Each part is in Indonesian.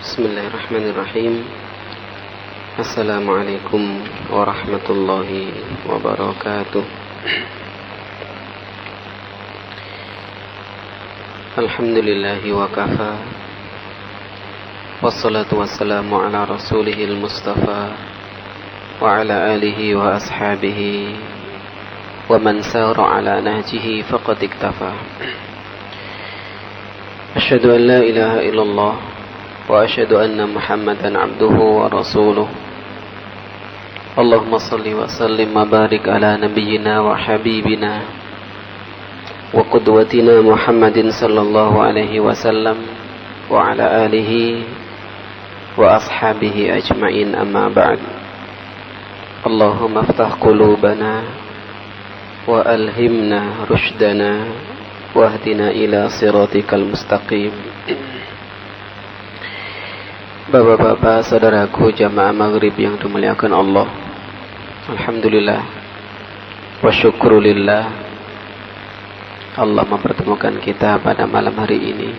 Bismillahirrahmanirrahim. Assalamualaikum warahmatullahi wabarakatuh. Alhamdulillahi wa kafa. Wassalatu wassalamu ala rasulihil mustafa wa ala alihi wa ashabihi wa man sara ala nahjihi faqad iktafa. Asyhadu an la ilaha illallah wa asyhadu anna Muhammadan abduhu wa rasuluh. Allahumma salli wa sallim wa barik ala nabiyyina wa habibina wa qudwatina Muhammadin sallallahu alaihi wasallam wa ala alihi wa ashabihi ajma'in, amma ba'd. Allahumma aftah qulubana wa alhimna rushdana wahdina ila siratikal mustaqim. Bapak-bapak, saudaraku jamaah maghrib yang dimuliakan Allah, alhamdulillah wa syukrulillah, Allah mempertemukan kita pada malam hari ini.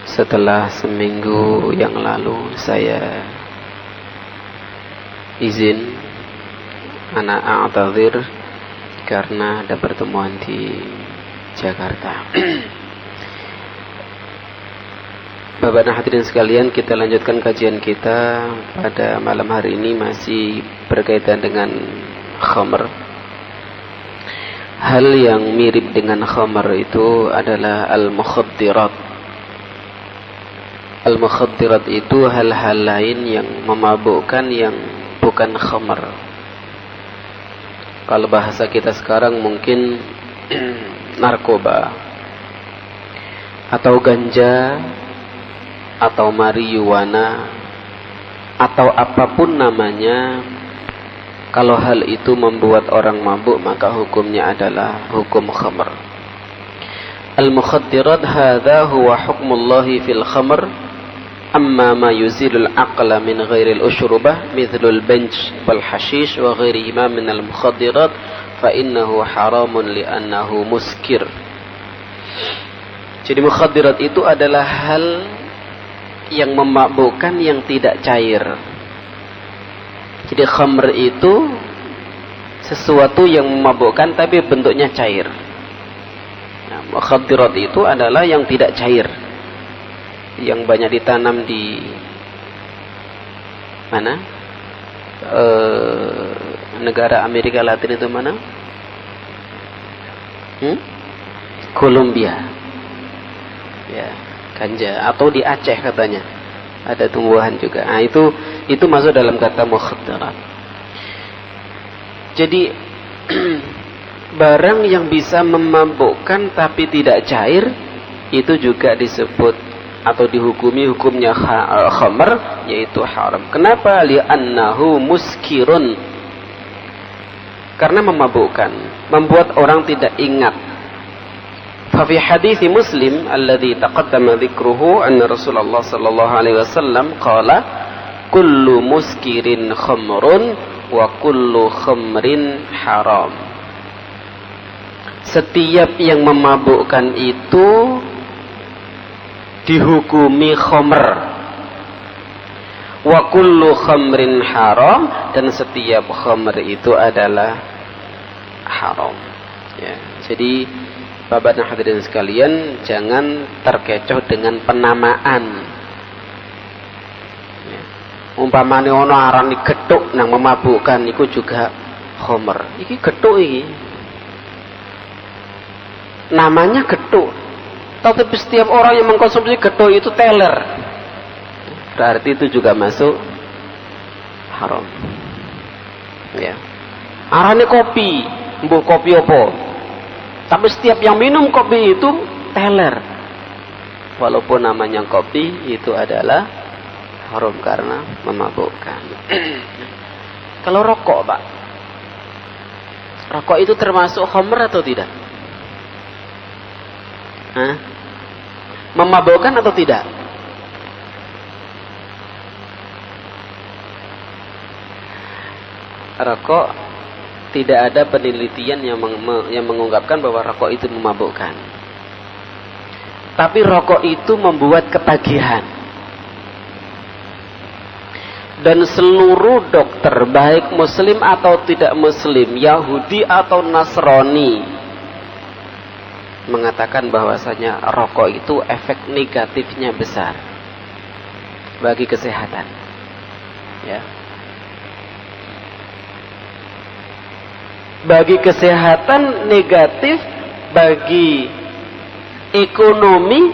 Setelah seminggu yang lalu saya izin, ana a'tadzir karena ada pertemuan di Jakarta. Bapak dan hadirin sekalian, kita lanjutkan kajian kita pada malam hari ini masih berkaitan dengan khamr. Hal yang mirip dengan khamr itu adalah al-mukhaddirat. Al-mukhaddirat itu hal-hal lain yang memabukkan yang bukan khamr. Kalau bahasa kita sekarang mungkin narkoba atau ganja atau marijuana atau apapun namanya. Kalau hal itu membuat orang mabuk, maka hukumnya adalah hukum khamr. Al-mukhaddirat hadha huwa hukmullahi fil khamr. Amma ma yuzilul aqla min ghairil ushrubah mithlul banj wal hashish wa ghairihima min al-mukhaddirat fa innahu haramun li'annahu muskir. Jadi mukhaddirat itu adalah hal yang memabukkan yang tidak cair. Jadi khamr itu sesuatu yang memabukkan tapi bentuknya cair. Nah, mukhaddirat itu adalah yang tidak cair, yang banyak ditanam di mana? Negara Amerika Latin itu mana? Kolombia. Ya, ganja, atau di Aceh katanya ada tumbuhan juga. Nah, itu masuk dalam kata mukhaddarat. Jadi barang yang bisa memabukkan tapi tidak cair itu juga disebut atau dihukumi hukumnya khamr, yaitu haram. Kenapa? Li'annahu muskirun. Karena memabukkan, membuat orang tidak ingat. Fa fi hadits Muslim alladhi taqaddama dzikruhu anna Rasulullah sallallahu alaihi wasallam qala kullu muskirin khamrun wa kullu khamrin haram. Setiap yang memabukkan itu dihukumi khamr. Wa kullu khamrin haram, dan setiap khamr itu adalah haram. Ya, jadi Bapak dan hadirin sekalian, jangan terkecoh dengan penamaan. Ya. Umpamane ono arani gethuk nang memabukkan iku juga khamr. Iki gethuk iki. Namanya gethuk. Tapi setiap orang yang mengkonsumsi gethuk itu teler. Berarti itu juga masuk haram. Ya. Arane kopi, mbuh kopi apa? Tapi setiap yang minum kopi itu teler. Walaupun namanya kopi, itu adalah haram karena memabukkan. Kalau rokok, Pak, rokok itu termasuk khamr atau tidak? Hah? Memabukkan atau tidak? Rokok tidak ada penelitian yang mengungkapkan bahwa rokok itu memabukkan. Tapi rokok itu membuat ketagihan. Dan seluruh dokter, baik muslim atau tidak muslim, Yahudi atau Nasrani, mengatakan bahwasanya rokok itu efek negatifnya besar bagi kesehatan. Ya. Bagi kesehatan negatif, bagi ekonomi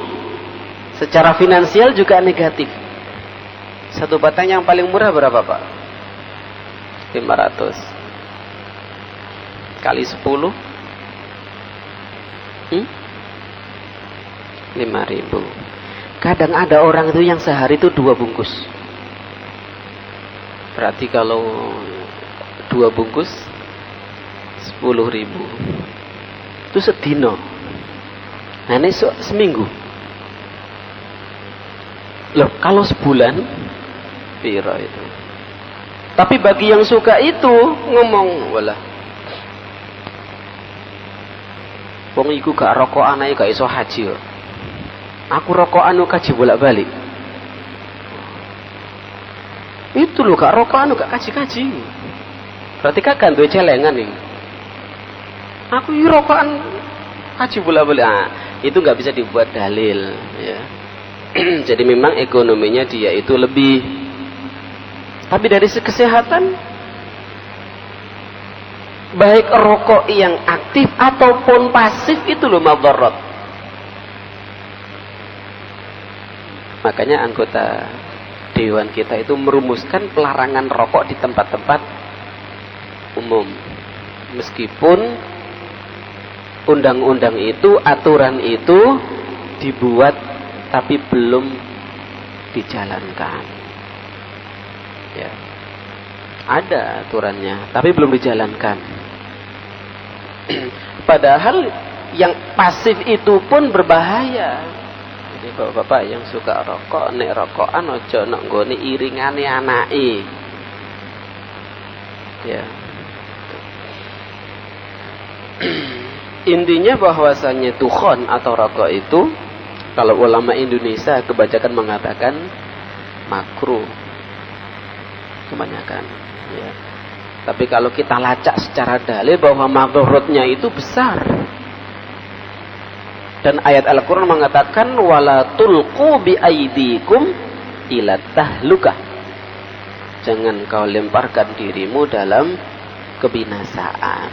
secara finansial juga negatif. Satu batang yang paling murah berapa, Pak? 500 kali 10 5.000. Kadang ada orang itu yang sehari itu 2 bungkus. Berarti kalau 2 bungkus 10.000 itu sedino. Nah ini seminggu. Loh kalau sebulan piro itu. Tapi bagi yang suka itu ngomong, walah, wong iku gak rokokan ae gak iso haji. Aku rokokan kaji bolak-balik. Itu loh gak rokokan gak kaji-kaji. Berarti kan duwe celengan nih. Aku iki rokokan kaji bolak-balik. Ah, itu gak bisa dibuat dalil, ya. Jadi memang ekonominya dia itu lebih. Tapi dari segi kesehatan, baik rokok yang aktif ataupun pasif itu loh madarat. Makanya anggota dewan kita itu merumuskan pelarangan rokok di tempat-tempat umum. Meskipun undang-undang itu, aturan itu dibuat tapi belum dijalankan. Ya. Ada aturannya, tapi belum dijalankan. Padahal yang pasif itu pun berbahaya. Jadi bapak-bapak yang suka rokok, nek rokokan aja nek nggone iringane anake. Ya. Intinya bahwasanya dukhon atau rokok itu, kalau ulama Indonesia kebanyakan mengatakan makruh. Kebanyakan, ya. Tapi kalau kita lacak secara dalil bahwa madharatnya itu besar. Dan ayat Al-Quran mengatakan wala tulqu bi aidikum ila tahlukah. Jangan kau lemparkan dirimu dalam kebinasaan.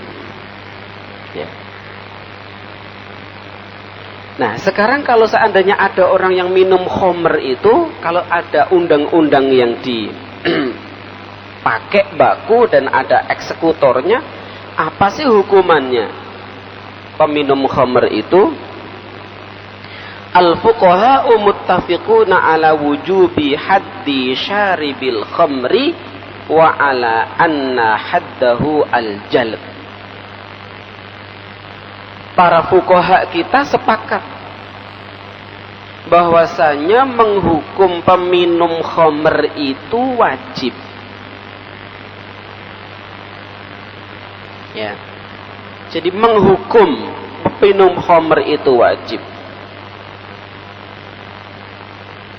Ya. Nah, sekarang kalau seandainya ada orang yang minum khamr itu, kalau ada undang-undang yang pakai baku dan ada eksekutornya, apa sih hukumannya peminum khamr itu? Al-fuqaha'u muttafiquna ala wujubi haddi syaribil khamri wa ala anna haddahu al-jalb. Para fuqaha kita sepakat bahwasanya menghukum peminum khamr itu wajib. Ya. Jadi menghukum peminum khamr itu wajib.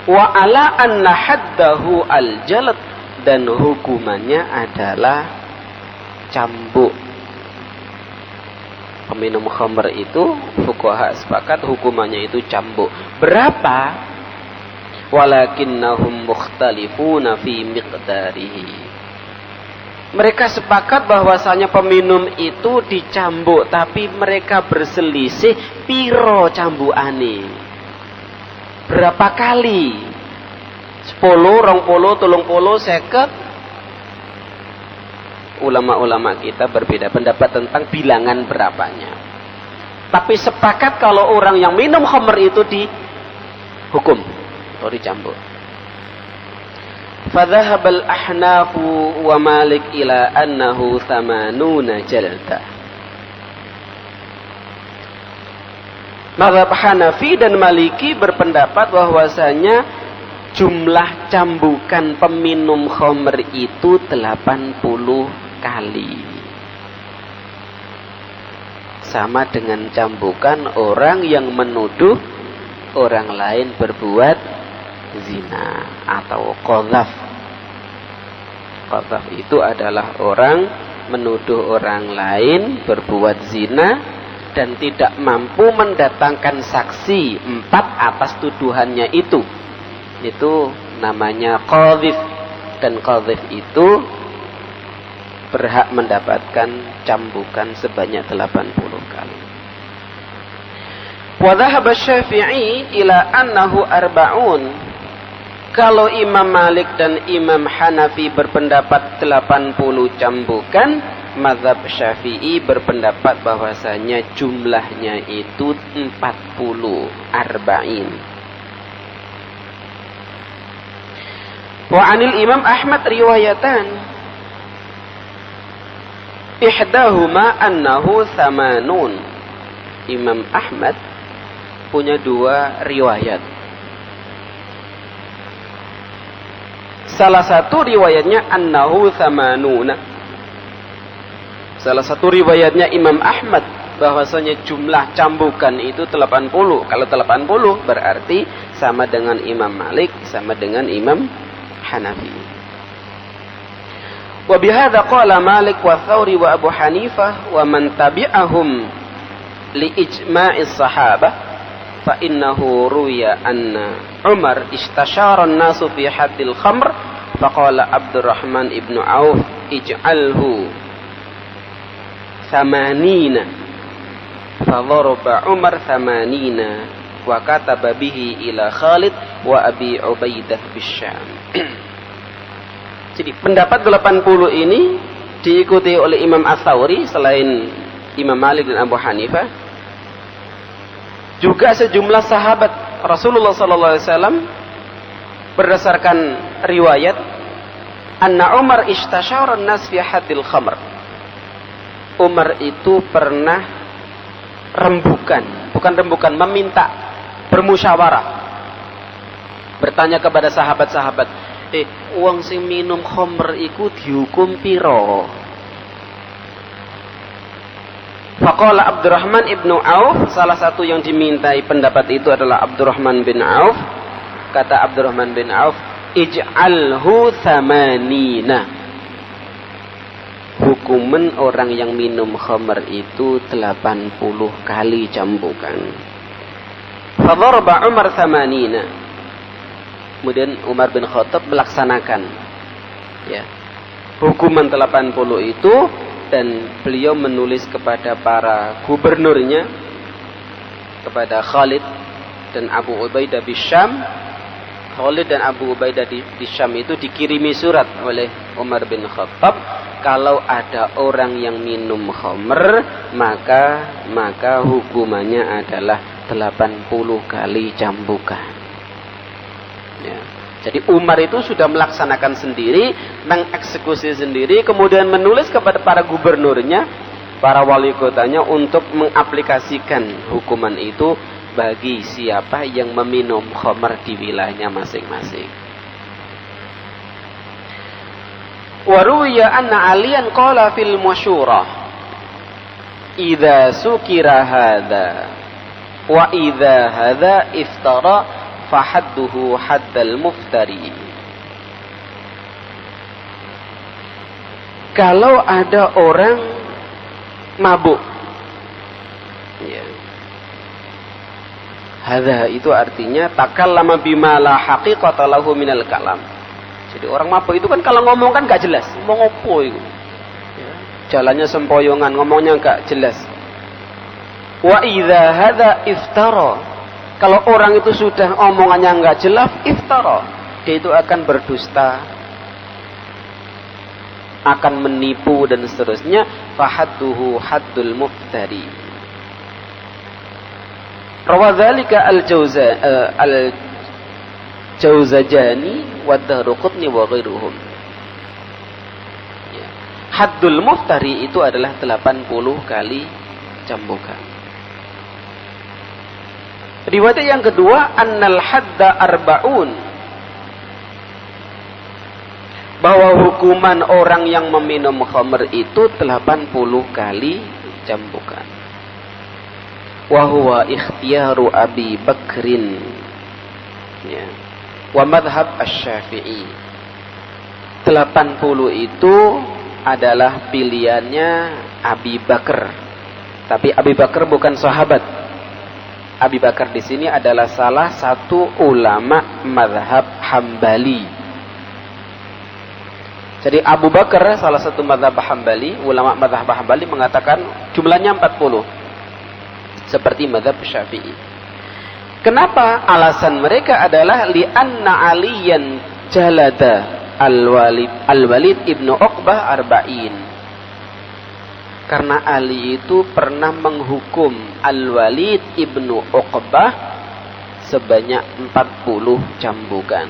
Wa ala anna haddahu al-jalad, dan hukumannya adalah cambuk. Peminum khamr itu fuqaha sepakat hukumannya itu cambuk. Berapa? Walakinnahum mukhtalifuna fi miqdarihi. Mereka sepakat bahwasanya peminum itu dicambuk, tapi mereka berselisih piro cambukane. Berapa kali? 10, 20, 30, 50. Ulama-ulama kita berbeda pendapat tentang bilangan berapanya. Tapi sepakat kalau orang yang minum khamr itu dihukum atau dicambuk. فذهب الأحناف ومالك إلى أنه 80 جلدة. Mazhab Hanafi dan Maliki berpendapat bahwasanya jumlah cambukan peminum khamr itu 80 kali. Sama dengan cambukan orang yang menuduh orang lain berbuat zina atau qadzaf. qadzaf itu adalah orang menuduh orang lain berbuat zina dan tidak mampu mendatangkan saksi 4 atas tuduhannya itu. Itu namanya qadzif, dan qadzif itu berhak mendapatkan cambukan sebanyak 80 kali. Wa dhahaba Syafi'i ila annahu arba'un. Kalau Imam Malik dan Imam Hanafi berpendapat 80 cambukan, mazhab Syafi'i berpendapat bahwasanya jumlahnya itu 40, arba'in. Wa 'anil Imam Ahmad riwayatan ihdahuma annahu thamanun. Imam Ahmad punya 2 riwayat. Salah satu riwayatnya annahu thamanuna. Salah satu riwayatnya Imam Ahmad bahwasanya jumlah cambukan itu 80. Kalau 80 berarti sama dengan Imam Malik, sama dengan Imam Hanafi. Wa bihadza qala Malik wa Thawri wa Abu Hanifah wa man tabi'ahum li ijma'is sahabah fa innahu ruya anna Umar istashara an-nasu fi haddil khamr faqala Abdurrahman ibn Auf ij'alhu 80 fadharaba Umar 80 wa kataba bihi ila Khalid wa Abi Ubaidah bisyam. Jadi pendapat 80 ini diikuti oleh Imam Ats-Tsauri selain Imam Malik dan Abu Hanifah, juga sejumlah sahabat Rasulullah SAW berdasarkan riwayat anna Umar istasyara an-nas fi haddil khamr. Umar itu pernah meminta, bermusyawarah, bertanya kepada sahabat-sahabat, wong sing minum khamr iku dihukum piro? Faqala Abdurrahman ibnu Auf, salah satu yang dimintai pendapat itu adalah Abdurrahman bin Auf. Kata Abdurrahman bin Auf, ij'alhu 80. Hukuman orang yang minum khamr itu 80 kali cambukan. Fadharaba Umar 80. Kemudian Umar bin Khattab melaksanakan hukuman 80 itu, dan beliau menulis kepada para gubernurnya, kepada Khalid dan Abu Ubaidah di Syam. Khalid dan Abu Ubaidah di Syam itu dikirimi surat oleh Umar bin Khattab, kalau ada orang yang minum khamr maka hukumannya adalah 80 kali cambukan. Jadi Umar itu sudah melaksanakan sendiri, mengeksekusi sendiri, kemudian menulis kepada para gubernurnya, para wali kotanya untuk mengaplikasikan hukuman itu bagi siapa yang meminum khamr di wilayahnya masing-masing. Wa ruwiya anna Aliyan qala fil masyurah idza sukira hadza wa idza hadza iftara fahadduhu haddal muftari. Kalau ada orang mabuk, hadza itu artinya takallama bima la haqiqata lahu minal kalam. Jadi orang mabuk itu kan kalau ngomong kan gak jelas, ngomong opo itu. Jalannya sempoyongan, ngomongnya gak jelas. Wa idza hadza iftara. Kalau orang itu sudah omongannya enggak jelas, iftara, dia itu akan berdusta, akan menipu dan seterusnya. Fahadduhu haddul muftari. Rawadzalika al-Jawzajani wa Daruqutni wa ghairuhum. Haddul muftari itu adalah 80 kali cambukan. Riwayat yang kedua, annal hadda arba'un, bahwa hukuman orang yang meminum khamr itu 80 kali cambukan. Wa huwa ikhtiyaru Abi Bakrin wa madhab asy-Syafi'i. 80 itu adalah pilihannya Abi Bakar. Tapi Abi Bakar bukan sahabat. Abi Bakar di sini adalah salah satu ulama mazhab Hambali. Jadi Abu Bakar salah satu mazhab Hambali, ulama mazhab Hambali mengatakan jumlahnya 40. Seperti mazhab Syafi'i. Kenapa? Alasan mereka adalah li'anna aliyan jalada al-Walid ibnu Uqbah arba'in. Karena Ali itu pernah menghukum Al-Walid ibnu Uqbah sebanyak 40 cambukan.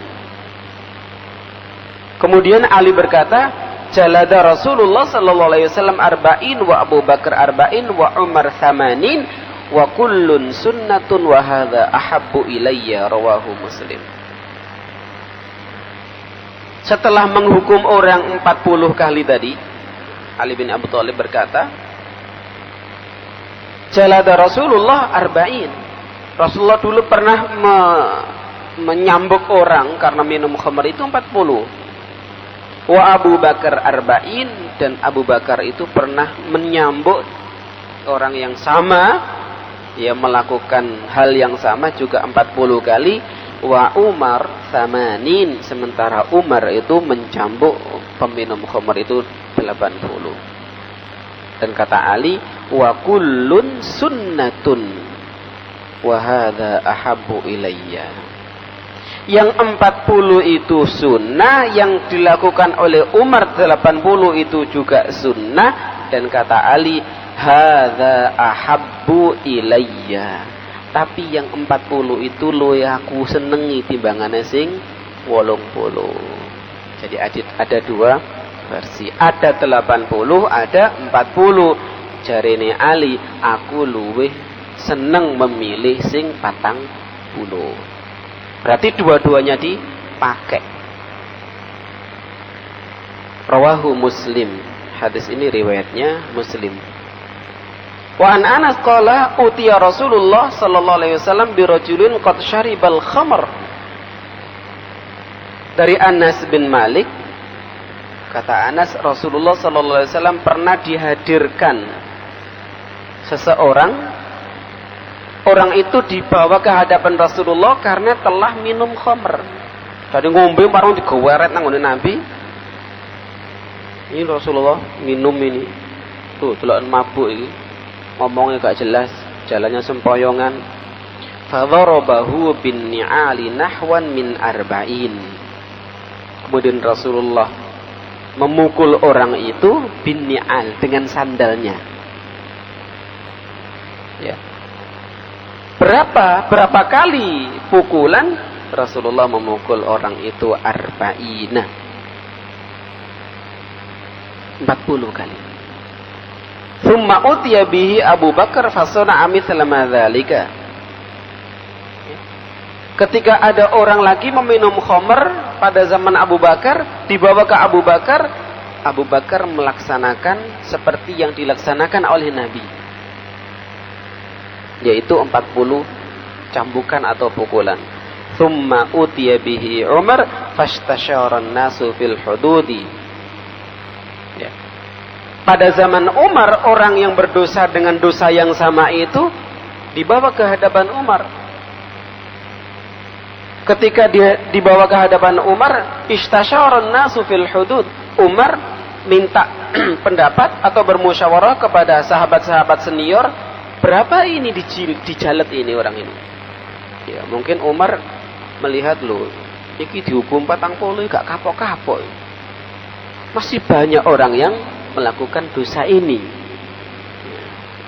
Kemudian Ali berkata, jalada Rasulullah sallallahu alaihi wasallam arba'in wa Abu Bakar arba'in wa Umar thamanin wa kullun sunnatun wa hadha ahabbu ilayya, rawahu Muslim. Setelah menghukum orang 40 kali tadi, Ali bin Abi Thalib berkata, jalada Rasulullah arba'in. Rasulullah dulu pernah menyambuk orang karena minum khamr itu 40. Wa Abu Bakar arba'in, dan Abu Bakar itu pernah menyambuk orang yang sama, ya melakukan hal yang sama juga 40 kali. Wa Umar thamanin, sementara Umar itu mencambuk peminum khamr itu 80. Dan kata Ali, wa kullun sunnatun wa hadha ahabbu ilayya. Yang 40 itu sunnah, yang dilakukan oleh Umar 80 itu juga sunnah, dan kata Ali, hadza ahabbu ilayya. Tapi yang 40 itu lo aku senengi timbangane sing 80. Jadi ada dua versi. Ada 80, ada 40. Jarene Ali, aku luwih seneng memilih sing 40. Berarti dua-duanya dipakai. Rawahu Muslim. Hadis ini riwayatnya Muslim. Wa an Anas qala utiya Rasulullah sallallahu alaihi wasallam bi rajulin qad syaribal khamr. Dari Anas bin Malik, kata Anas, Rasulullah sallallahu alaihi wasallam pernah dihadirkan seseorang. Orang itu dibawa ke hadapan Rasulullah karena telah minum khamr. Jadi ngombe bareng digoweret nang ngene Nabi. Ini Rasulullah minum ini. Tuh, deloken mabuk iki. Ngomongnya gak jelas, jalannya sempoyongan. Fadharabahu bin ni'ali nahwan min arba'in. Kemudian Rasulullah memukul orang itu bin ni'al, dengan sandalnya. Ya. Berapa kali pukulan? Rasulullah memukul orang itu arba'ina, 40 kali. Thumma utiya bihi Abu Bakar fasana amithla ma dzalika. Ketika ada orang lagi meminum khamr pada zaman Abu Bakar, dibawa ke Abu Bakar, Abu Bakar melaksanakan seperti yang dilaksanakan oleh Nabi, yaitu 40 cambukan atau pukulan. Thumma utiya bihi Umar fashtashara an-nasu fil hududi. Ya. Pada zaman Umar, orang yang berdosa dengan dosa yang sama itu dibawa ke hadapan Umar. Ketika dia dibawa ke hadapan Umar, istasyaran nasu fil hudud. Umar minta pendapat atau bermusyawarah kepada sahabat-sahabat senior, berapa ini dijalet ini orang ini. Ya, mungkin Umar melihat loh, iki dihukum 40 gak kapok-kapok. Masih banyak orang yang melakukan dosa ini. Ya,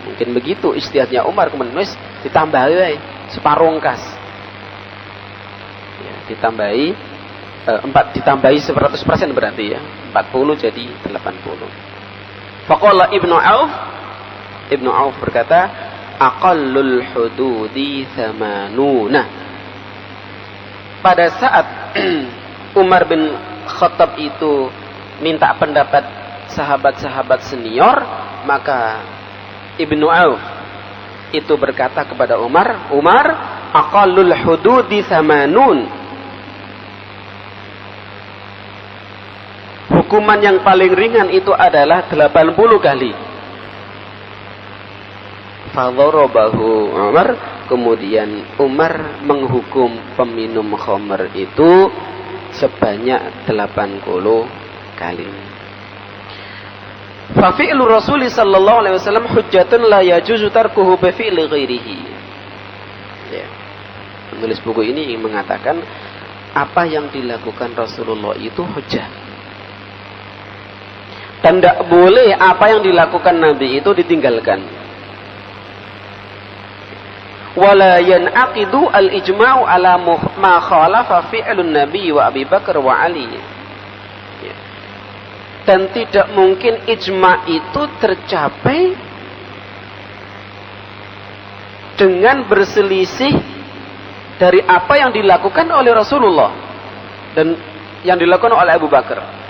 mungkin begitu istihadnya Umar, kemudian ditambahi separongkas. Ya, ditambahi 100% berarti ya. 40 jadi 80. Faqala Ibnu Auf berkata, aqallul hududi thamanuna. Pada saat Umar bin Khattab itu minta pendapat sahabat-sahabat senior, maka Ibnu Auf itu berkata kepada Umar, aqallul hududi thamanun. hukuman yang paling ringan itu adalah 80 kali. Fadharabahu Umar, kemudian Umar menghukum peminum khamr itu sebanyak 80 kali. Fa fi'lu Rasul sallallahu alaihi wasallam hujjatun la yajuzu tarkuhu bi fi'li ghairihi. Ya. Penulis buku ini mengatakan apa yang dilakukan Rasulullah itu hujjah. Dan tidak boleh apa yang dilakukan Nabi itu ditinggalkan. Wala yan'aqidu al-ijma'u ala ma khalafa fi'lun Nabi wa Abi Bakar wa Ali. Ya. Dan tidak mungkin ijma' itu tercapai dengan berselisih dari apa yang dilakukan oleh Rasulullah dan yang dilakukan oleh Abu Bakar.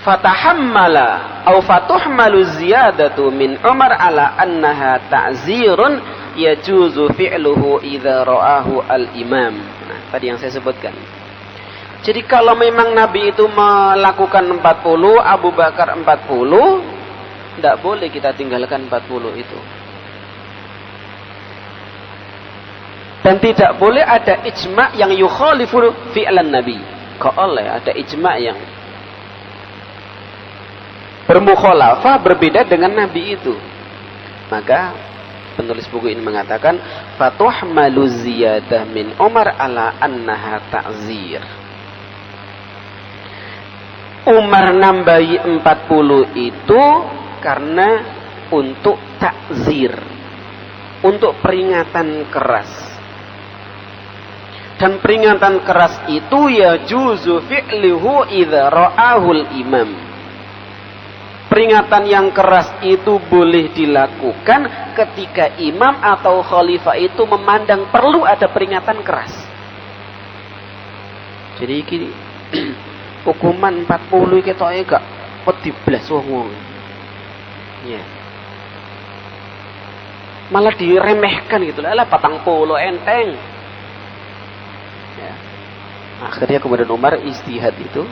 Fatahammala atau fatuhmalu ziyadatu min Umar ala annaha ta'zirun yajuzu fi'luhu idza ra'ahu al-imam. Nah, tadi yang saya sebutkan. Jadi kalau memang Nabi itu melakukan 40, Abu Bakar 40, tidak boleh kita tinggalkan 40 itu. Dan tidak boleh ada ijma' yang yukhalifu fi'lan Nabi. Kok oleh ada ijma' yang bermukhalafah, berbeda dengan Nabi itu. Maka penulis buku ini mengatakan fatuhmalu ziyadah min Umar ala annaha ta'zir. Umar nambahi 40 itu karena untuk takzir, untuk peringatan keras. Dan peringatan keras itu ya juzu fi'lihu idza ra'ahul imam. Peringatan yang keras itu boleh dilakukan ketika imam atau khalifah itu memandang perlu ada peringatan keras. Jadi ini hukuman 40 ketoke gak wedi blas wong. Ya. Malah diremehkan gitu lah 40 enteng. Ya. Akhirnya kemudian Umar ijtihad itu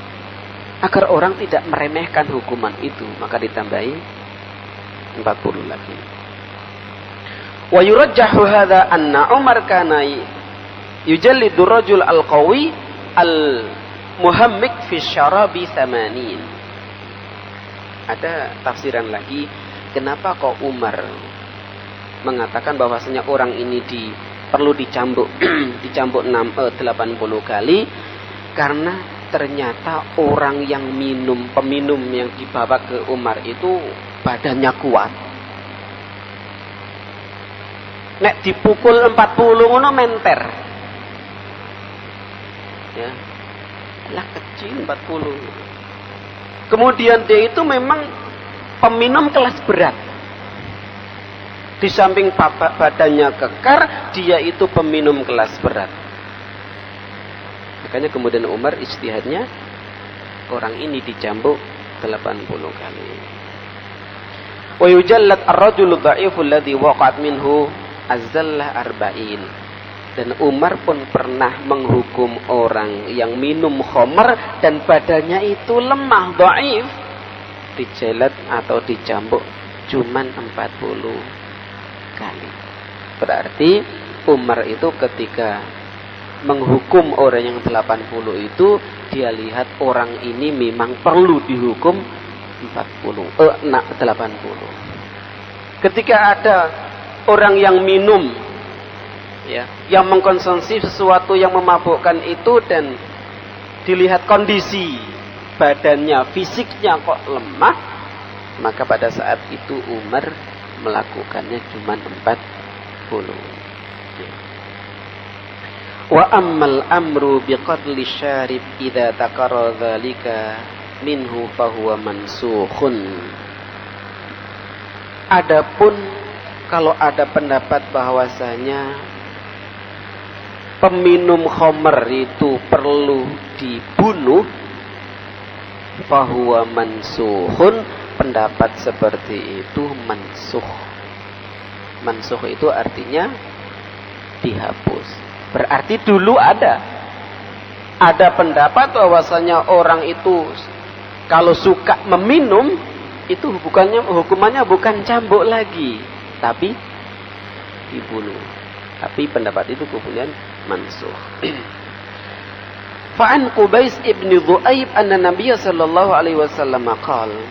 agar orang tidak meremehkan hukuman itu, maka ditambahi 40 lagi. Wa yurajjahu hadza anna Umar kana yujallidu rajul al-qawi al-muhammik fi syarabi 80. Ada tafsiran lagi kenapa kok Umar mengatakan bahwasanya orang ini perlu dicambuk 80 kali, karena ternyata orang yang peminum yang dibawa ke Umar itu badannya kuat. Nek dipukul 40 ngono menter. Ya. Lah kecil 40. Kemudian dia itu memang peminum kelas berat. Di samping badannya kekar, dia itu peminum kelas berat. Makanya kemudian Umar ijtihadnya orang ini dicambuk 80 kali. Wa yujallat ar-rajulu dha'ifu alladhi waqa'at minhu az-zallah 40. Dan Umar pun pernah menghukum orang yang minum khamr dan badannya itu lemah, dhaif, dijelat atau dicambuk cuman 40 kali. Berarti Umar itu ketika menghukum orang yang 80 itu, dia lihat orang ini memang perlu dihukum 80. Ketika ada orang yang minum, ya, yang mengkonsumsi sesuatu yang memabukkan itu dan dilihat kondisi badannya, fisiknya kok lemah, maka pada saat itu Umar melakukannya cuma 40. Wa ammal amru biqatli syarib idza takarra dzalika minhu fahuwa mansukhun. Adapun kalau ada pendapat bahwasanya peminum khamr itu perlu dibunuh, fahuwa mansukhun, pendapat seperti itu mansukh. Mansukh itu artinya dihapus. Berarti dulu ada. Ada pendapat bahwasanya orang itu kalau suka meminum itu hukumannya bukan cambuk lagi, tapi dibunuh. Tapi pendapat itu kemudian mansukh. Fa'an Qubais ibn Dhu'aib anna Nabiya sallallahu alaihi wasallam qala.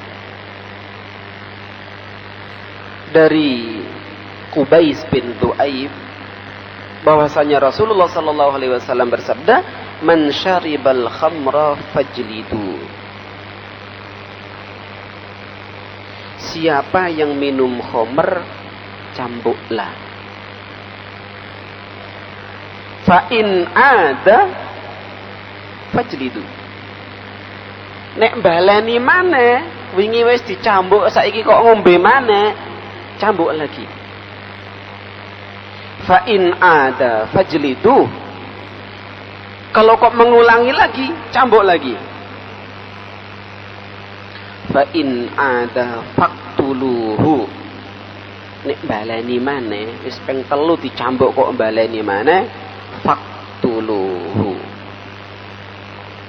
Dari Qubais bin Dhu'aib bahwasanya Rasulullah sallallahu alaihi wasallam bersabda, "Man syaribal khamra fajlidu." Siapa yang minum khamr, cambuklah. Fa in ada fajlidu. Nek baleni maneh, wingi wis dicambuk, saiki kok ngombe maneh, cambuk lagi. Fa in ada fajlidu. Kalau kok mengulangi lagi, cambuk lagi. Fa in ada faqtuluhu. Nek baleni maneh, wis ping 3 dicambuk kok baleni maneh, faqtuluhu.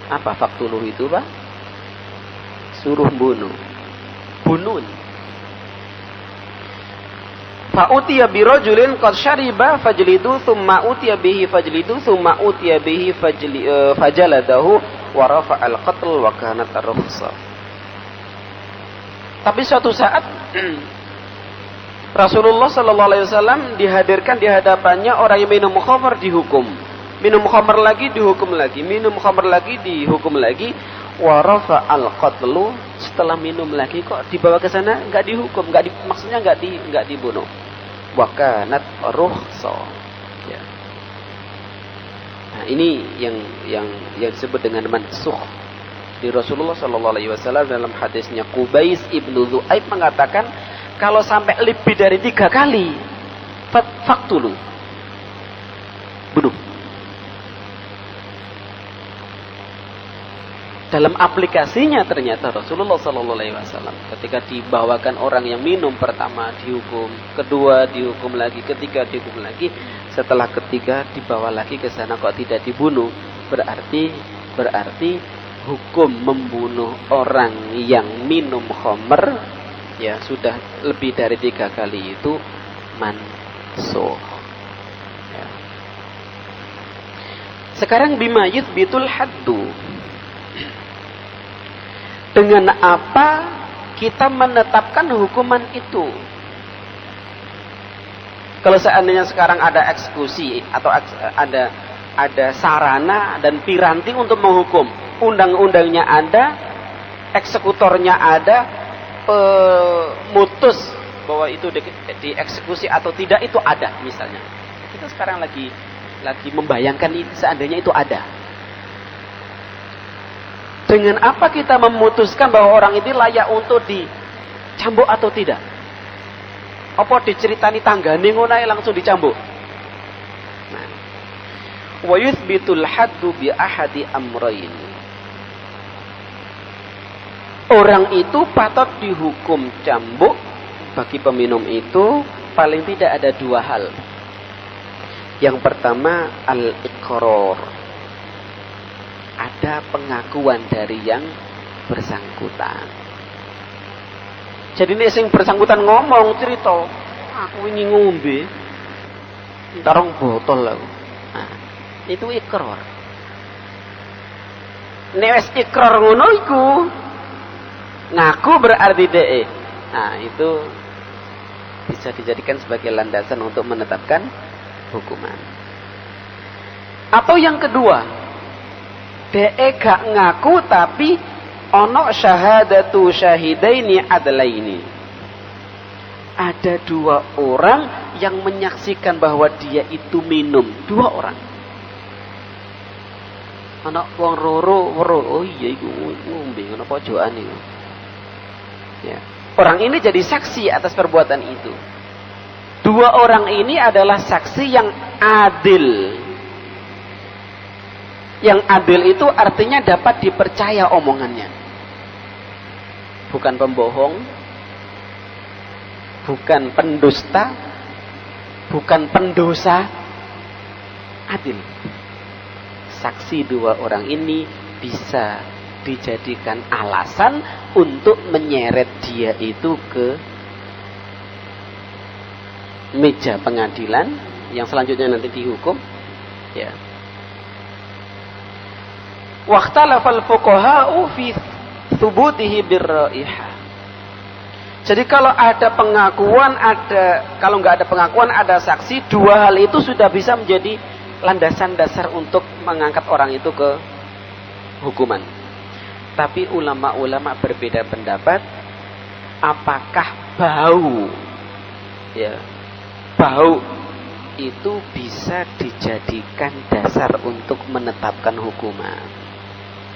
Apa faqtuluhu itu, Pak? Suruh bunuh. Bunuh. Fa utiya bi rajulin qad syariba fajlidu thumma utiya bihi fajlidu thumma utiya bihi fajaladahu wa rafa'al qatl wa kanat ar-rukhsah. Tapi suatu saat Rasulullah sallallahu alaihi wasallam dihadirkan di hadapannya orang yang minum khamr dihukum. Minum khamr lagi dihukum lagi, minum khamr lagi dihukum lagi. Wa rafa'al qatlu, setelah minum lagi kok dibawa ke sana enggak dihukum, maksudnya enggak dibunuh. Wa kanat rukhsah. Ya. Nah, ini yang disebut dengan mansukh. Di Rasulullah sallallahu alaihi wasallam dalam hadisnya Qubais ibnu Dhu'aib mengatakan kalau sampai lebih dari 3 kali faktulu, bunuh. Dalam aplikasinya ternyata Rasulullah sallallahu alaihi wasallam ketika dibawakan orang yang minum pertama dihukum, kedua dihukum lagi, ketiga dihukum lagi, setelah ketiga dibawa lagi ke sana kok tidak dibunuh, berarti hukum membunuh orang yang minum khamr ya sudah lebih dari 3 kali itu mansukh. Ya. Sekarang bima yuthbitul haddu. Dengan apa kita menetapkan hukuman itu? Kalau seandainya sekarang ada eksekusi atau ada sarana dan piranti untuk menghukum, undang-undangnya ada, eksekutornya ada, mutus bahwa itu dieksekusi atau tidak itu ada misalnya. Kita sekarang lagi membayangkan seandainya itu ada. Dengan apa kita memutuskan bahwa orang ini layak untuk dicambuk atau tidak? Apa diceritani tanggane ngono ae langsung dicambuk? Nah, wa yuthbitul haddu bi ahadi amrayn. Orang itu patut dihukum cambuk bagi peminum itu paling tidak ada 2 hal. Yang pertama al-iqrar. Ada pengakuan dari yang bersangkutan. Jadi nek sing bersangkutan ngomong cerita, aku ingin ngombe tarong botol aku. Nah, itu ikrar. Nek wis ikrar ngono iku ngaku berarti DE. Nah, itu bisa dijadikan sebagai landasan untuk menetapkan hukuman. Atau yang kedua, DE gak ngaku tapi ono syahadatu syahidaini adlaini. Ada 2 orang yang menyaksikan bahwa dia itu minum. 2 orang. Anak wong roro, oh iya iku ngombe ngono pojokan iku. Ya. Orang ini jadi saksi atas perbuatan itu. 2 orang ini adalah saksi yang adil. Yang adil itu artinya dapat dipercaya omongannya. Bukan pembohong, bukan pendusta, bukan pendosa. Adil. saksi dua orang ini bisa dijadikan alasan untuk menyeret dia itu ke meja pengadilan yang selanjutnya nanti dihukum, ya. Waqtalafal fuqaha'u fi thubutihi birraihah. Jadi kalau ada pengakuan, kalau nggak ada pengakuan, ada saksi, dua hal itu sudah bisa menjadi landasan dasar untuk mengangkat orang itu ke hukuman. Tapi ulama-ulama berbeda pendapat, apakah bau, ya, bau itu bisa dijadikan dasar untuk menetapkan hukuman.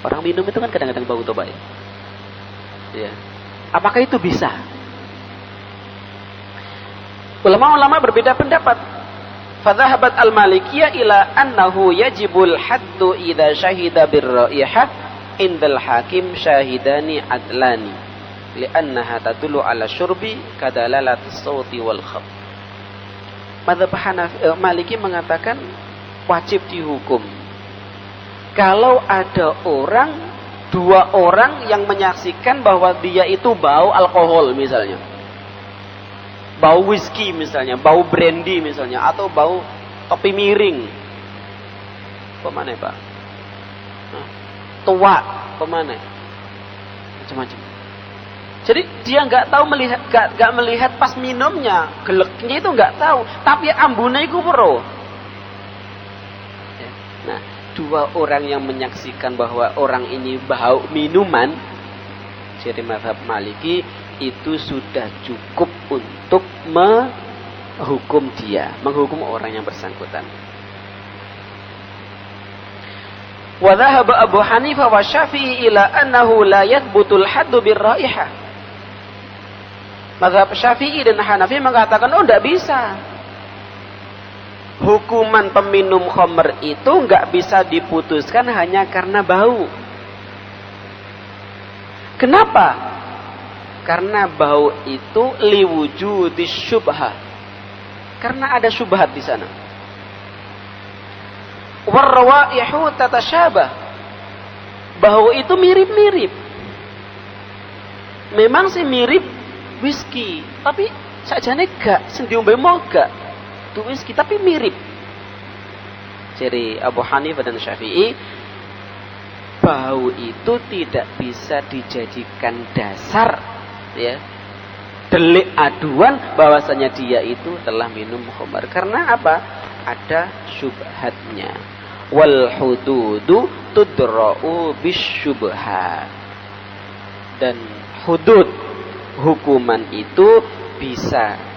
Orang minum itu kan kadang-kadang bau toba, ya. Apakah itu bisa? Ulama-ulama berbeda pendapat. Fadhahabat al-Malikiyah ila annahu yajibul haddu idza syahida birraihah indal hakim syahidani adlani li'annaha tadullu ala syurbi kadalalatis sawti wal khab. Madzhab Maliki mengatakan wajib dihukum kalau ada dua orang yang menyaksikan bahwa dia itu bau alkohol misalnya, bau whisky misalnya, bau brandy misalnya, atau bau topi miring, pemana Pak? Tua, pemana? Macam-macam. Jadi dia nggak melihat pas minumnya, geleknya itu nggak tahu, tapi ambune iku pro. Nah, dua orang yang menyaksikan bahwa orang ini bau minuman, jadi mazhab Maliki itu sudah cukup untuk menghukum menghukum orang yang bersangkutan. Wa dhahaba Abu Hanifah wa Syafi'i ila annahu la yathbutul haddu birraihah. Mazhab Syafi'i dan Hanafi mengatakan tidak bisa. Hukuman peminum khamr itu nggak bisa diputuskan hanya karena bau. Kenapa? Karena bau itu liwujudis syubhah. Karena ada syubhat di sana. Warrawaihu tatasyabah. Bau itu mirip-mirip. Memang sih mirip whisky, tapi sakjane gak sing diombe mau gak itu whisky, tapi mirip. Jadi Abu Hanifah dan Syafi'i, bau itu tidak bisa dijadikan dasar, ya, delik aduan bahwasanya dia itu telah minum khamar. Karena apa? Ada syubhatnya. Wal hududu tudra'u bisyubhat. Dan hudud, hukuman itu bisa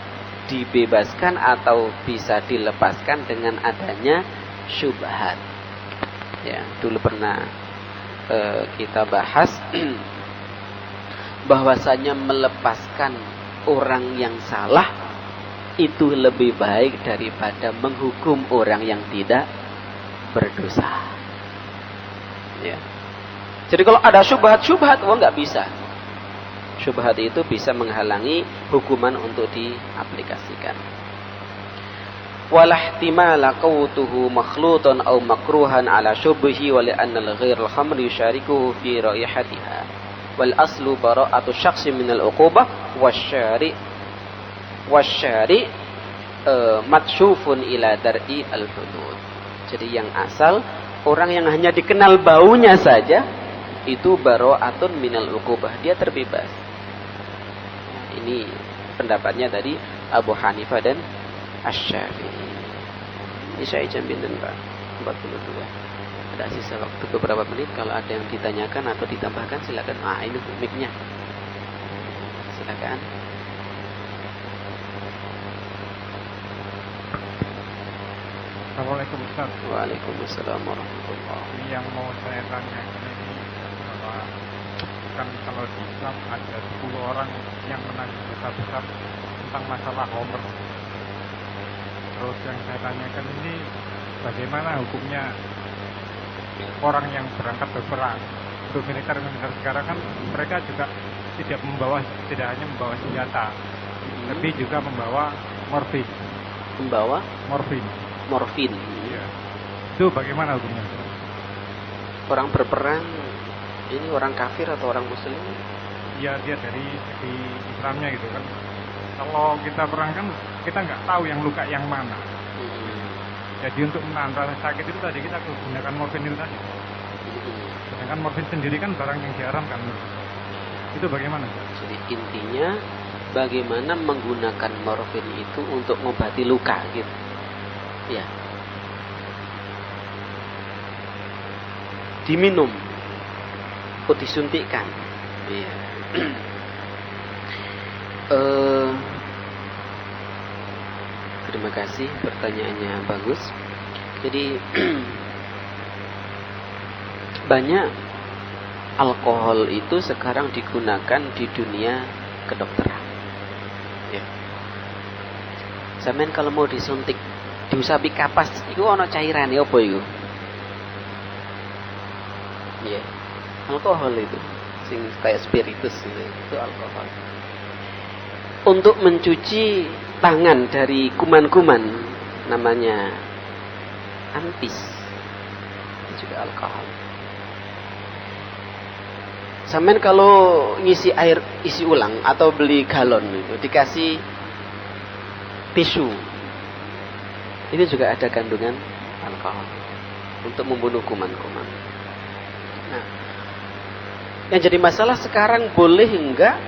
dibebaskan atau bisa dilepaskan dengan adanya syubhat. Ya, dulu pernah kita bahas bahwasanya melepaskan orang yang salah itu lebih baik daripada menghukum orang yang tidak berdosa. Ya. Jadi kalau ada syubhat, nggak bisa. Syubhat itu bisa menghalangi hukuman untuk diaplikasikan. Walahtimala qawtuhu makhlutan aw makruhan ala syubhi wa li'anna al-ghair al-khamr yusyarikuhu fi raihatiha. Wal aslu bara'atu syakhsi min al-uqubah wasyari' matsyufun ila dar'i al-hudud. Jadi yang asal orang yang hanya dikenal baunya saja itu bara'atun minal uqubah, dia terbebas. Ini pendapatnya dari Abu Hanifah dan Asy-Syafi'i. Ini saya izin binten Pak 42. Ada sisa waktu beberapa menit, kalau ada yang ditanyakan atau ditambahkan silakan. Ini mic-nya. Silakan. Assalamualaikum Ustaz. Waalaikumsalam warahmatullahi. Ini yang mau saya tanyakan ini bahwa kan kalau di Islam ada 10 orang yang menanggung dosa besar tentang masalah khamr. Terus yang saya tanyakan ini bagaimana hukumnya orang yang berangkat berperang untuk militer sekarang kan mereka juga tidak hanya membawa senjata, tapi juga membawa morfin. Membawa morfin. Morfin. Iya. Itu bagaimana hukumnya? Orang berperang ini orang kafir atau orang muslim? Ya dia dari segi Islamnya gitu kan. Kalau kita perang kan kita nggak tahu yang luka yang mana. Jadi untuk menahan rasa sakit itu tadi kita gunakan morfin itu tadi. Sedangkan morfin sendiri kan barang yang diharamkan. Itu bagaimana? Jadi intinya bagaimana menggunakan morfin itu untuk mengobati luka gitu. Ya. Diminum. Atau disuntikkan. Iya. Terima kasih, pertanyaannya bagus. Jadi banyak alkohol itu sekarang digunakan di dunia kedokteran. Ya. Sampeyan kalau mau disuntik, diusapi kapas, itu ono cairan ya apa itu? Ya, alkohol itu, sing kayak spiritus itu alkohol. Untuk mencuci tangan dari kuman-kuman namanya antis, itu juga alkohol. Sampeyan kalau ngisi air isi ulang atau beli galon itu dikasih tisu, ini juga ada kandungan alkohol untuk membunuh kuman-kuman. Nah, yang jadi masalah sekarang boleh enggak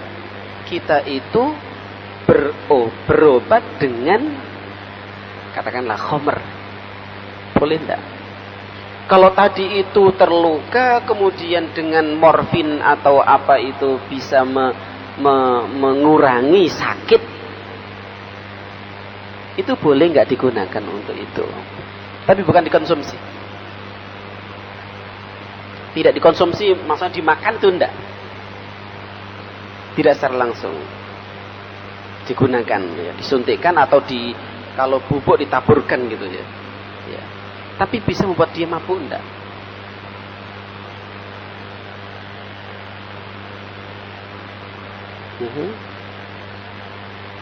kita itu berobat dengan katakanlah khamr? Boleh enggak? Kalau tadi itu terluka kemudian dengan morfin atau apa itu bisa mengurangi sakit, itu boleh enggak digunakan untuk itu? Tapi bukan dikonsumsi. Tidak dikonsumsi, maksudnya dimakan itu enggak. Tidak secara langsung digunakan, ya, disuntikkan atau kalau bubuk ditaburkan gitu ya. Ya. Tapi bisa membuat dia mabuk enggak?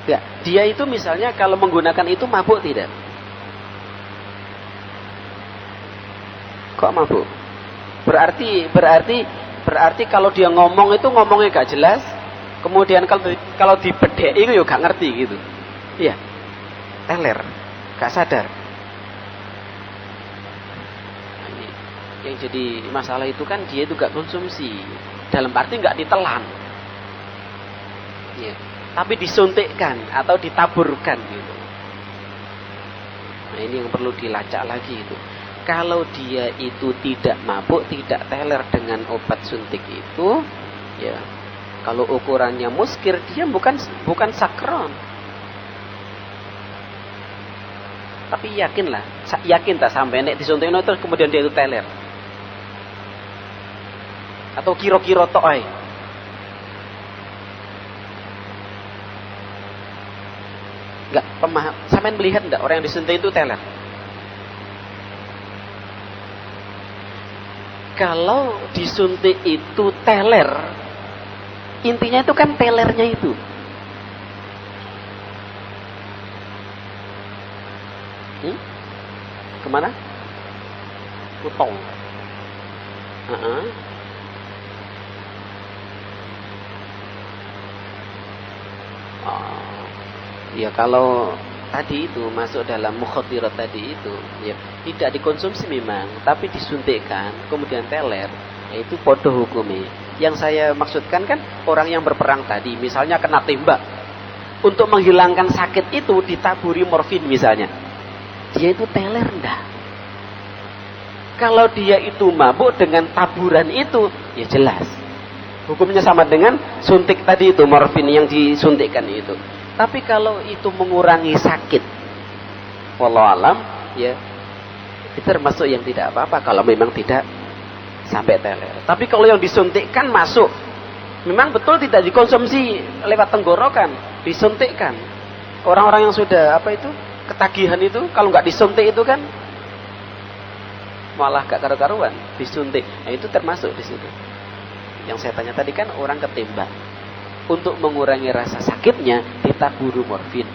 Ya, dia itu misalnya kalau menggunakan itu mabuk tidak? Kok mabuk? Berarti kalau dia ngomong itu ngomongnya gak jelas. Kemudian kalau dibedek itu ya gak ngerti gitu. Iya. Teler, gak sadar. Ini yang jadi masalah itu kan dia itu gak konsumsi. Dalam arti gak ditelan. Ya. Tapi disuntikkan atau ditaburkan gitu. Nah, ini yang perlu dilacak lagi itu. Kalau dia itu tidak mabuk, tidak teler dengan obat suntik itu, ya. Kalau ukurannya muskir, dia bukan sakron. Tapi yakin tak sampai nek disuntik terus kemudian dia itu teler. Atau kira-kira tok ae. Enggak, paham. Sampean melihat enggak orang yang disuntik itu teler? Kalau disuntik itu teler, intinya itu kan telernya itu. Kemana? Putong. Ya kalau tadi itu masuk dalam mukhatirat tadi itu, ya tidak dikonsumsi memang, tapi disuntikkan kemudian teler, yaitu podo hukumnya. Yang saya maksudkan kan orang yang berperang tadi, misalnya kena tembak, untuk menghilangkan sakit itu ditaburi morfin misalnya, dia itu teler enggak? Kalau dia itu mabuk dengan taburan itu, ya jelas hukumnya sama dengan suntik tadi itu, morfin yang disuntikkan itu. Tapi kalau itu mengurangi sakit, wallahu alam, ya itu termasuk yang tidak apa-apa kalau memang tidak sampai teler. Tapi kalau yang disuntikkan masuk, memang betul tidak dikonsumsi lewat tenggorokan, disuntikkan. Orang-orang yang sudah ketagihan itu, kalau nggak disuntik itu kan malah gak karu-karuan, disuntik. Nah, itu termasuk di situ. Yang saya tanya tadi kan orang ketembak. Untuk mengurangi rasa sakitnya ditaburi morfin.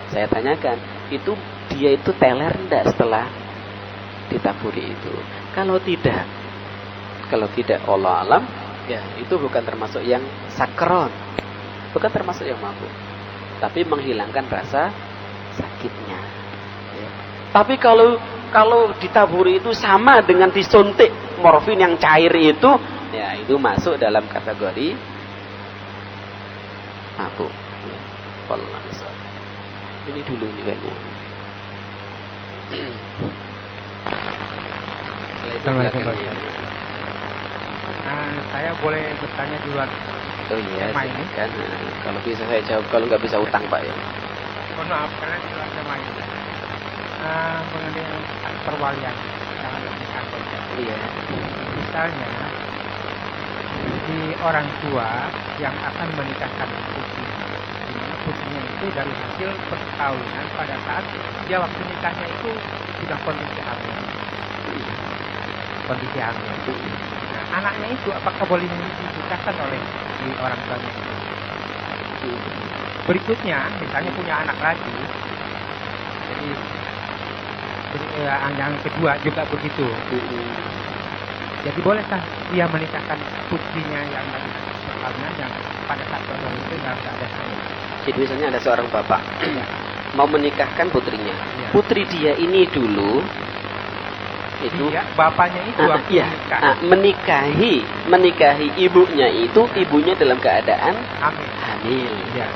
Saya tanyakan, itu dia itu teler enggak setelah ditaburi itu? Kalau tidak, Kalau tidak, Allah alam, ya itu bukan termasuk yang sakron, bukan termasuk yang mabuk, tapi menghilangkan rasa sakitnya. Ya. Tapi kalau ditaburi itu sama dengan disuntik morfin yang cair itu, ya itu masuk dalam kategori mabuk. Ya. Ini dulu nih kayaknya. Saya boleh bertanya duluan. Oh iya, tema ini kan. Kalau bisa saya jawab, kalau nggak bisa utang Pak ya. Mohon maaf karena di luar tema ini. Mengenai perwalian sangat penting. Iya. Misalnya di orang tua yang akan menikahkan putrinya, putrinya itu dari hasil perkawinan pada saat dia waktu nikahnya itu sudah kondisi hamil. Nah, anaknya itu apakah boleh dinikahkan oleh orang tuanya? Berikutnya, misalnya punya anak lagi, jadi yang kedua juga begitu. Jadi bolehkah dia menikahkan putrinya yang lagi perkawinan yang pada saat perkawinan itu nggak ada hamil? Jadi misalnya ada seorang bapak mau menikahkan putrinya. Putri dia ini dulu itu bapaknya itu menikahi ibunya itu, ibunya dalam keadaan hamil. Ya.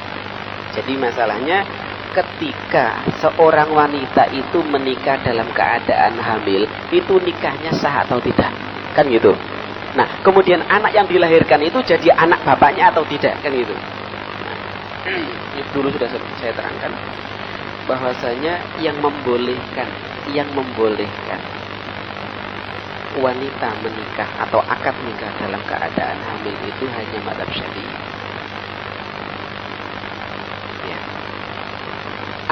Jadi masalahnya ketika seorang wanita itu menikah dalam keadaan hamil, itu nikahnya sah atau tidak? Kan gitu. Nah, kemudian anak yang dilahirkan itu jadi anak bapaknya atau tidak? Kan gitu. Nah, itu dulu sudah saya terangkan bahwasanya yang membolehkan wanita menikah atau akad nikah dalam keadaan hamil itu hanya mazhab Syafi'i. Ya.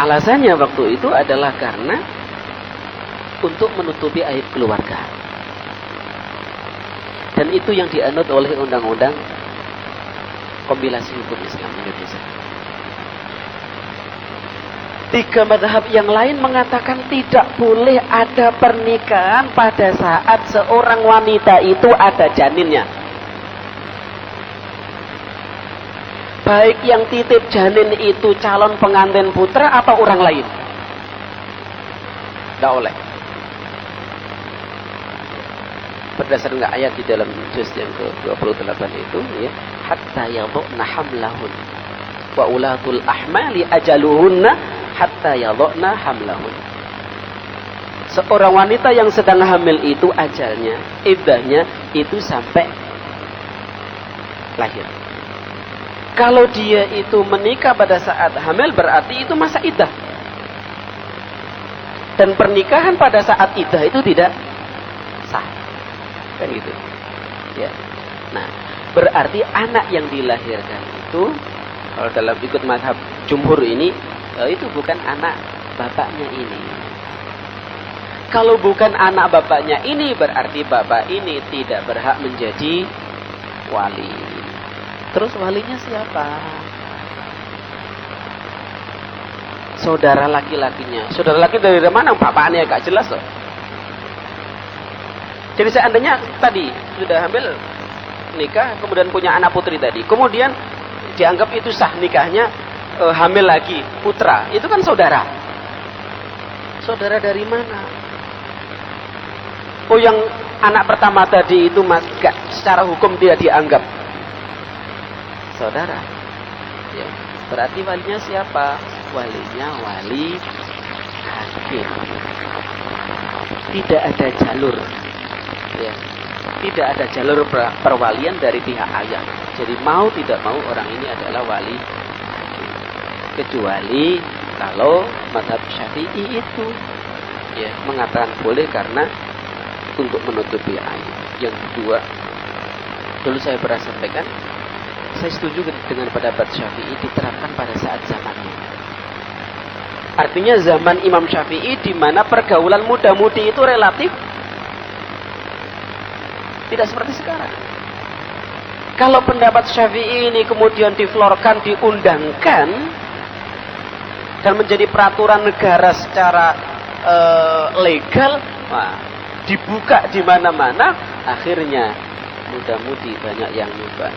Alasannya waktu itu adalah karena untuk menutupi aib keluarga. Dan itu yang dianut oleh undang-undang kompilasi hukum Islam Indonesia. 3 mazhab yang lain mengatakan tidak boleh ada pernikahan pada saat seorang wanita itu ada janinnya. Baik yang titip janin itu calon pengantin putra atau orang lain. Tidak boleh. Berdasarkan ayat di dalam juz yang ke-28 itu, ya, hatta yadhna hamlahun wa ulatul ahmali ajaluhunna hatta yadhna hamlahun. Seorang wanita yang sedang hamil itu ajalnya, iddahnya itu sampai lahir. Kalau dia itu menikah pada saat hamil berarti itu masa iddah. Dan pernikahan pada saat iddah itu tidak sah. Kan gitu. Ya. Nah, berarti anak yang dilahirkan itu kalau dalam ikut mazhab jumhur ini itu bukan anak bapaknya ini. Kalau bukan anak bapaknya ini berarti bapak ini tidak berhak menjadi wali. Terus walinya siapa? Saudara laki-lakinya. Saudara laki dari mana? Bapaknya gak jelas loh. Jadi seandainya tadi sudah hamil, nikah, kemudian punya anak putri tadi, kemudian dianggap itu sah nikahnya, hamil lagi putra, itu kan saudara. Saudara dari mana? Oh, yang anak pertama tadi itu gak, secara hukum tidak dianggap saudara. Ya, berarti walinya siapa? Walinya wali hakim. Tidak ada jalur. Ya, tidak ada jalur perwalian dari pihak ayah. Jadi mau tidak mau orang ini adalah wali, kecuali kalau mazhab Syafi'i itu ya mengatakan boleh karena untuk menutupi aib. Yang kedua, dulu saya pernah sampaikan, saya setuju dengan pendapat Syafi'i diterapkan pada saat zamannya. Artinya zaman Imam Syafi'i di mana pergaulan muda-mudi itu relatif tidak seperti sekarang. Kalau pendapat Syafi'i ini kemudian diflorkan, diundangkan dan menjadi peraturan negara secara legal, dibuka di mana-mana, akhirnya muda-mudi banyak yang nyoba.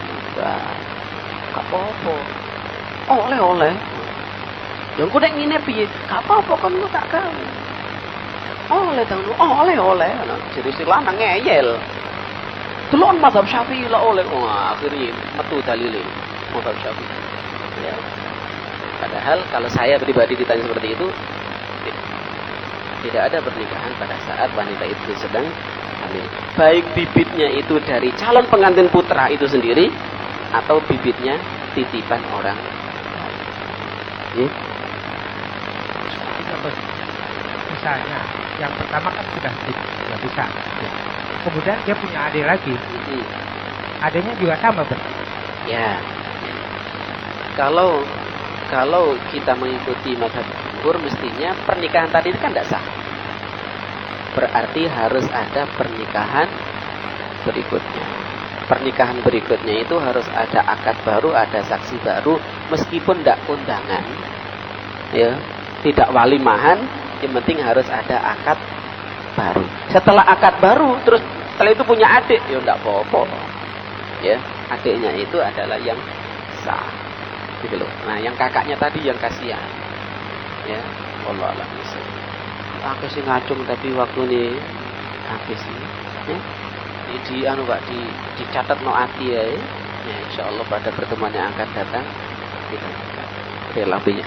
Gak apa-apa. Oleh. Yang ku nek ngene piye? Gak apa-apa kan lu tak gawe. Oleh tau oleh. Ana jere si lanang ngeyel. Delon mazhab Syafi'i lah oleh. Akhirnya metu dalile mazhab Syafi'i. Ya. Padahal kalau saya pribadi ditanya seperti itu, tidak ada pernikahan pada saat wanita itu sedang hamil. Baik bibitnya itu dari calon pengantin putra itu sendiri atau bibitnya titipan orang. Ya. Misalnya, yang pertama kan sudah bisa. Kemudian dia punya adik lagi. Adiknya juga sama berarti. Ya. Kalau kita mengikuti mazhab jumhur, mestinya pernikahan tadi itu kan tidak sah. Berarti harus ada pernikahan berikutnya. Pernikahan berikutnya itu harus ada akad baru, ada saksi baru, meskipun tidak undangan, ya, tidak walimahan, yang penting harus ada akad baru. Setelah akad baru, terus setelah itu punya adik, ya tidak apa-apa, ya, adiknya itu adalah yang sah, gitu loh. Nah, yang kakaknya tadi yang kasihan, ya, Allah alam. Aku sih ngacung tapi waktu ini habis nih, ya. Pak dicatat no ati ya. Ya insyaallah pada pertemuan yang akan datang kita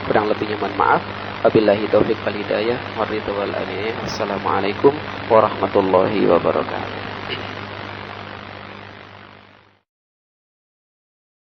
kurang lebihnya mohon maaf. Wabillahi taufik wal hidayah. Wassalamualaikum warahmatullahi wabarakatuh.